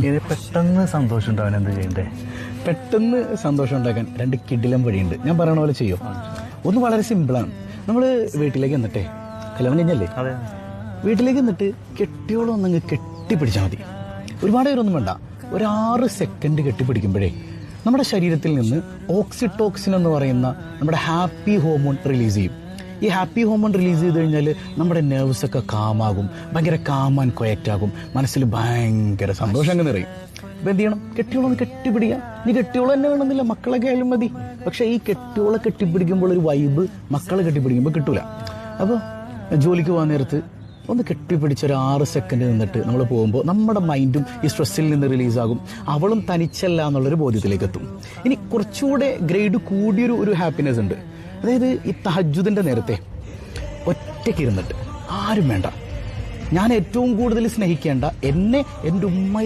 ഇനി പെട്ടെന്ന് സന്തോഷം ഉണ്ടാവാൻ എന്ത് ചെയ്യണ്ടേ? പെട്ടെന്ന് സന്തോഷം ഉണ്ടാക്കാൻ 2 കിടിലം വഴിയുണ്ട്. ഞാൻ പറയണ പോലെ ചെയ്യോ? ഒന്ന് വളരെ സിമ്പിളാണ്. നമ്മൾ വീട്ടിലേക്ക് എന്നിട്ടേ, കല്യാണം കഴിഞ്ഞല്ലേ, അതെ, വീട്ടിലേക്ക് എന്നിട്ട് കെട്ടിയോളം ഒന്നങ്ങ് കെട്ടിപ്പിടിച്ചാൽ മതി. ഒരുപാട് പേരൊന്നും വേണ്ട. ഒരു 6 സെക്കൻഡ് കെട്ടിപ്പിടിക്കുമ്പോഴേ നമ്മുടെ ശരീരത്തിൽ നിന്ന് ഓക്സിറ്റോക്സിൻ എന്ന് പറയുന്ന നമ്മുടെ ഹാപ്പി ഹോർമോൺ റിലീസ് ചെയ്യും. ഈ ഹാപ്പി ഹോർമോൺ റിലീസ് ചെയ്ത് കഴിഞ്ഞാൽ നമ്മുടെ നെർവ്സ് ഒക്കെ കാമാകും, ഭയങ്കര കാമാൻ കൊയറ്റാകും, മനസ്സിൽ ഭയങ്കര സന്തോഷം അങ്ങ് നിറയും. ഇപ്പം എന്ത് ചെയ്യണം? കെട്ടിയോളം ഒന്ന് കെട്ടിപ്പിടിക്കുക. നീ കെട്ടിയോളം തന്നെ വേണമെന്നില്ല, മക്കളൊക്കെ ആയാലും മതി. പക്ഷേ ഈ കെട്ടിയോളം കെട്ടിപ്പിടിക്കുമ്പോൾ ഒരു വൈബ് മക്കളെ കെട്ടിപ്പിടിക്കുമ്പോൾ കിട്ടൂല. അപ്പോൾ ജോലിക്ക് പോകാൻ നേരത്ത് ഒന്ന് കെട്ടിപ്പിടിച്ച് ഒരു 6 സെക്കൻഡ് നിന്നിട്ട് നമ്മൾ പോകുമ്പോൾ നമ്മുടെ മൈൻഡും ഈ സ്ട്രെസ്സിൽ നിന്ന് റിലീസാകും. അവളും തനിച്ചല്ല എന്നുള്ളൊരു ബോധ്യത്തിലേക്ക് എത്തും. ഇനി കുറച്ചുകൂടെ ഗ്രേഡ് കൂടിയൊരു ഹാപ്പിനെസ് ഉണ്ട്. അതായത് ഈ തഹജ്ജുദിൻ്റെ നേരത്തെ ഒറ്റയ്ക്ക് ഇരുന്നിട്ട്, ആരും വേണ്ട, ഞാൻ ഏറ്റവും കൂടുതൽ സ്നേഹിക്കേണ്ട എന്നെ എൻ്റെ ഉമ്മ